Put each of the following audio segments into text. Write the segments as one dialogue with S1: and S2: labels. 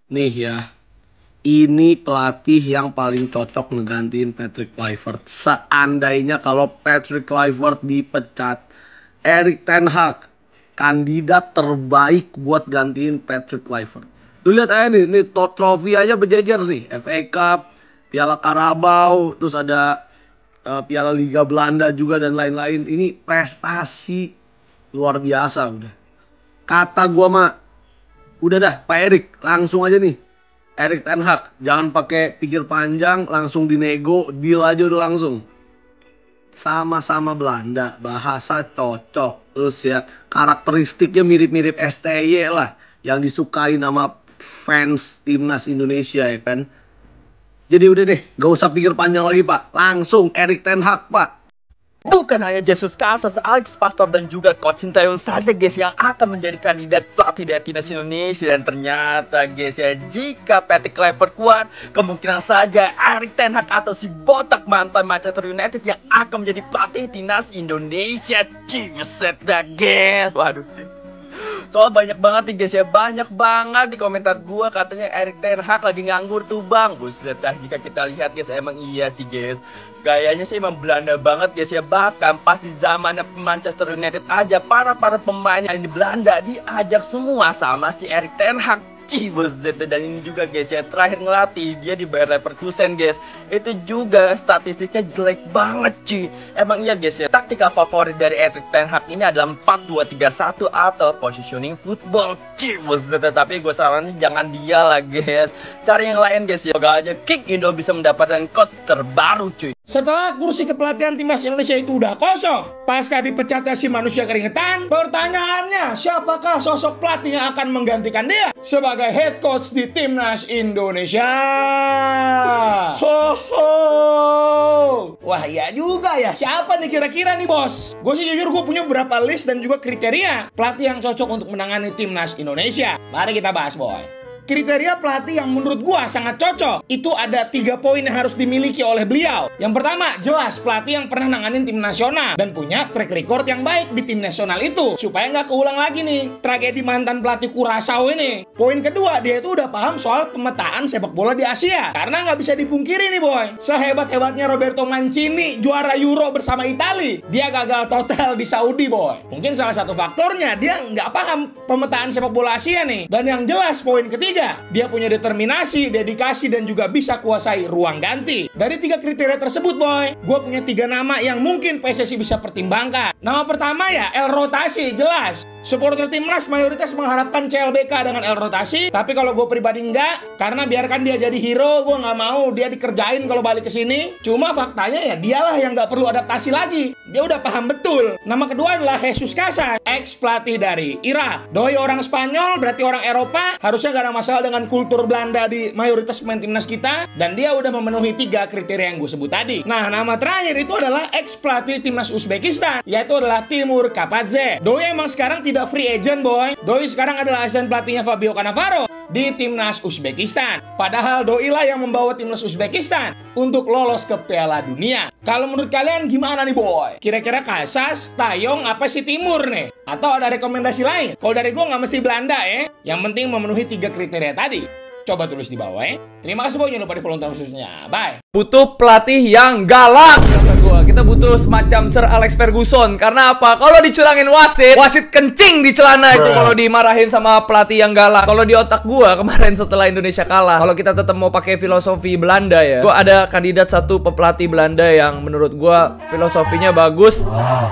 S1: Nih ya, ini pelatih yang paling cocok ngegantiin Patrick Kluivert. Seandainya kalau Patrick Kluivert dipecat, Erik ten Hag kandidat terbaik buat gantiin Patrick Kluivert. Lu lihat aja nih top trofi aja berjejer nih. FA Cup, Piala Carabao, terus ada Piala Liga Belanda juga dan lain-lain. Ini prestasi luar biasa udah. Kata gua mah, udah dah Pak Erik, langsung aja nih. Erik ten Hag, jangan pakai pikir panjang, langsung dinego, deal aja udah langsung. Sama-sama Belanda, bahasa cocok, terus ya karakteristiknya mirip-mirip STY lah, yang disukai sama fans timnas Indonesia ya kan. Jadi udah deh, gak usah pikir panjang lagi Pak, langsung Erik ten Hag Pak.
S2: Bukan hanya Jesus Casas, Alex Pastor dan juga Coach Sintayong saja guys yang akan menjadi kandidat pelatih dari timnas Indonesia. Dan ternyata guys ya, jika Patrick Kluivert kuat, kemungkinan saja Erik ten Hag atau si botak mantan Manchester United yang akan menjadi pelatih timnas Indonesia. Ciset dah guys. Waduh. Soal banyak banget nih guys ya, banyak banget di komentar gua katanya Erik ten Hag lagi nganggur tuh bang. Buset dah, jika kita lihat guys, emang iya sih guys. Gayanya sih emang Belanda banget guys ya. Bahkan pas di zamannya Manchester United aja, para pemain yang di Belanda diajak semua sama si Erik ten Hag. Buset. Dan ini juga guys ya, terakhir ngelatih dia di Bayer Leverkusen guys, itu juga statistiknya jelek banget cuy. Emang iya guys ya, taktika favorit dari Erik ten Hag ini adalah 4-2-3-1 atau positioning football. Buset. Tapi gue saranin jangan dia lah guys, cari yang lain guys ya. Semoga aja King Indo bisa mendapatkan coach terbaru cuy.
S3: Setelah kursi kepelatihan timnas Indonesia itu udah kosong, pasca dipecatnya si manusia keringetan, pertanyaannya siapakah sosok pelatih yang akan menggantikan dia sebagai head coach di timnas Indonesia? Ho ho. Wah iya juga ya, siapa nih kira-kira nih bos? Gue sih jujur gue punya beberapa list dan juga kriteria pelatih yang cocok untuk menangani timnas Indonesia. Mari kita bahas boy. Kriteria pelatih yang menurut gua sangat cocok itu ada 3 poin yang harus dimiliki oleh beliau. Yang pertama, jelas pelatih yang pernah nanganin tim nasional dan punya track record yang baik di tim nasional itu, supaya nggak keulang lagi nih tragedi mantan pelatih Curaçao ini. Poin kedua, dia itu udah paham soal pemetaan sepak bola di Asia. Karena nggak bisa dipungkiri nih boy, sehebat-hebatnya Roberto Mancini juara Euro bersama Italia, dia gagal total di Saudi boy. Mungkin salah satu faktornya dia nggak paham pemetaan sepak bola Asia nih. Dan yang jelas poin ketiga, dia punya determinasi, dedikasi, dan juga bisa kuasai ruang ganti. Dari 3 kriteria tersebut boy, gue punya 3 nama yang mungkin PSSI bisa pertimbangkan. Nama pertama ya El Rotasi, jelas. Supporter timnas mayoritas mengharapkan CLBK dengan El Rotasi, tapi kalau gue pribadi enggak, karena biarkan dia jadi hero, gue nggak mau dia dikerjain kalau balik ke sini. Cuma faktanya ya dialah yang nggak perlu adaptasi lagi, dia udah paham betul. Nama kedua adalah Jesus Casas, ex pelatih dari Irak. Doi orang Spanyol, berarti orang Eropa, harusnya gak ada masalah dengan kultur Belanda di mayoritas pemain timnas kita, dan dia udah memenuhi 3 kriteria yang gue sebut tadi. Nah, nama terakhir itu adalah ex pelatih timnas Uzbekistan, yaitu adalah Timur Kapadze. Doi emang sekarang tidak free agent boy. Doi sekarang adalah asisten pelatihnya Fabio Cannavaro di timnas Uzbekistan. Padahal Doi lah yang membawa timnas Uzbekistan untuk lolos ke Piala Dunia. Kalau menurut kalian gimana nih boy? Kira-kira Casas, Tayong, apa sih Timur nih? Atau ada rekomendasi lain? Kalau dari gue nggak mesti Belanda ya. Yang penting memenuhi 3 kriteria tadi. Coba tulis di bawah ya. Terima kasih boy, jangan lupa di follow khususnya. Bye.
S4: Butuh pelatih yang galak kata gua. Kita butuh semacam Sir Alex Ferguson. Karena apa? Kalau dicurangin wasit kencing di celana itu kalau dimarahin sama pelatih yang galak. Kalau di otak gua kemarin setelah Indonesia kalah, kalau kita tetap mau pakai filosofi Belanda ya, gua ada kandidat satu pelatih Belanda yang menurut gua filosofinya bagus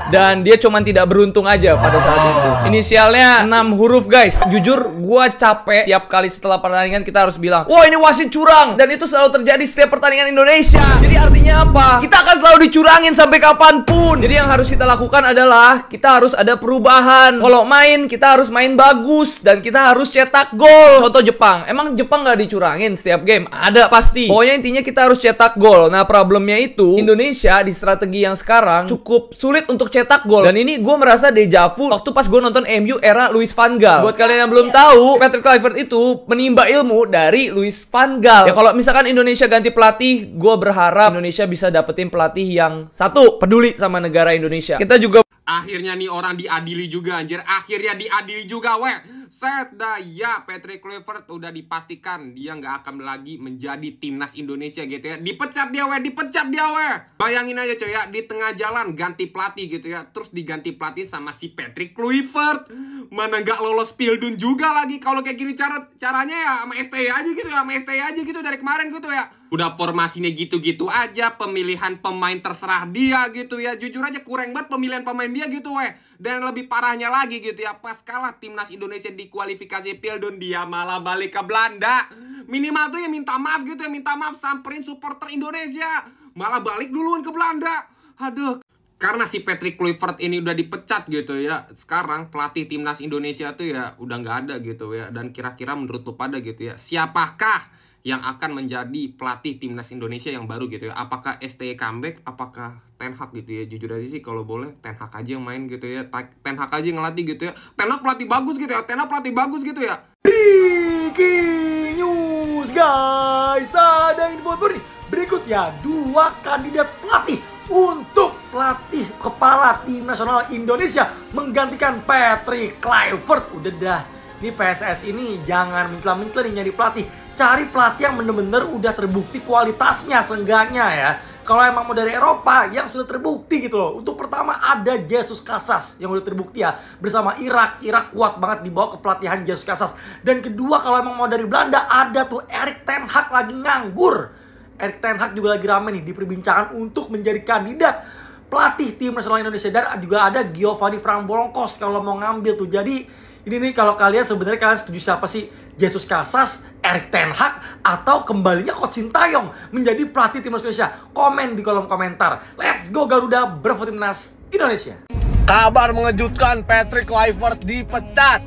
S4: dan dia cuman tidak beruntung aja pada saat itu. Inisialnya 6 huruf guys. Jujur gua capek tiap kali setelah pertandingan kita harus bilang, wah ini wasit curang, dan itu selalu terjadi setiap pertandingan Indonesia. Jadi artinya apa? Kita akan selalu dicurangin sampai kapanpun. Jadi yang harus kita lakukan adalah kita harus ada perubahan. Kalau main, kita harus main bagus dan kita harus cetak gol. Contoh Jepang, emang Jepang nggak dicurangin setiap game? Ada pasti. Pokoknya intinya kita harus cetak gol. Nah problemnya itu Indonesia di strategi yang sekarang cukup sulit untuk cetak gol. Dan ini gue merasa deja vu waktu pas gue nonton MU era Louis van Gaal. Buat kalian yang belum tahu, Patrick Kluivert itu menimba ilmu dari Louis van Gaal. Ya kalau misalkan Indonesia ganti pelatih, gue berharap Indonesia bisa dapetin pelatih yang satu peduli sama negara Indonesia. Kita juga
S5: akhirnya nih orang diadili juga anjir. Akhirnya diadili juga weh. Set dah, ya Patrick Kluivert udah dipastikan dia nggak akan lagi menjadi timnas Indonesia gitu ya. Dipecat dia weh. Bayangin aja coy ya, di tengah jalan ganti pelatih gitu ya, terus diganti pelatih sama si Patrick Kluivert. Mana nggak lolos Pildun juga lagi. Kalau kayak gini caranya ya sama STI aja gitu dari kemarin gitu ya. Udah formasinya gitu-gitu aja, pemilihan pemain terserah dia gitu ya. Jujur aja kurang banget pemilihan pemain dia gitu weh. Dan lebih parahnya lagi gitu ya, pas kalah timnas Indonesia di kualifikasi Pildun, dia malah balik ke Belanda. Minimal tuh ya minta maaf gitu ya, minta maaf samperin supporter Indonesia. Malah balik duluan ke Belanda. Aduh. Karena si Patrick Kluivert ini udah dipecat gitu ya, sekarang pelatih timnas Indonesia tuh ya udah nggak ada gitu ya. Dan kira-kira menurut lu pada gitu ya, siapakah yang akan menjadi pelatih timnas Indonesia yang baru gitu ya? Apakah STY comeback, apakah Ten Hag gitu ya? Jujur aja sih kalau boleh Ten Hag aja yang main gitu ya, Ten Hag aja yang ngelatih gitu ya. Ten Hag pelatih bagus gitu ya,
S2: Breaking news guys, ada info nih. Berikut ya, 2 kandidat pelatih untuk pelatih kepala tim nasional Indonesia menggantikan Patrick Kluivert. Udah dah, ini PSS ini jangan mencela-mencela nih nyari pelatih. Cari pelatih yang bener-bener udah terbukti kualitasnya seenggaknya ya. Kalau emang mau dari Eropa yang sudah terbukti gitu loh. Untuk pertama ada Jesus Casas yang udah terbukti ya bersama Irak. Irak kuat banget dibawa ke pelatihan Jesus Casas. Dan kedua kalau emang mau dari Belanda ada tuh Erik ten Hag lagi nganggur. Erik ten Hag juga lagi rame nih diperbincangkan untuk menjadi kandidat pelatih tim nasional Indonesia. Dan juga ada Giovanni Frank Bronckhorst kalau mau ngambil tuh. Jadi ini nih kalau kalian sebenarnya kalian setuju siapa sih? Jesus Casas, Erik ten Hag, atau kembalinya Coach Sintayong menjadi pelatih timnas Indonesia? Komen di kolom komentar. Let's go Garuda bersama timnas Indonesia.
S1: Kabar mengejutkan, Patrick Kluivert dipecat.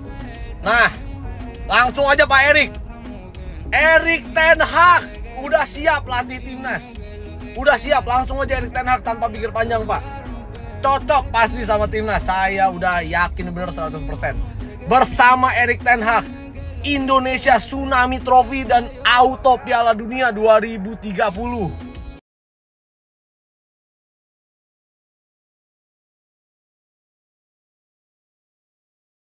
S1: Nah, langsung aja Pak Erik. Erik ten Hag udah siap latih timnas. Udah siap, langsung aja Erik ten Hag tanpa pikir panjang Pak. Cocok pasti sama timnas, saya udah yakin bener 100%. Bersama Erik ten Hag, Indonesia Tsunami Trophy dan auto Piala Dunia 2030.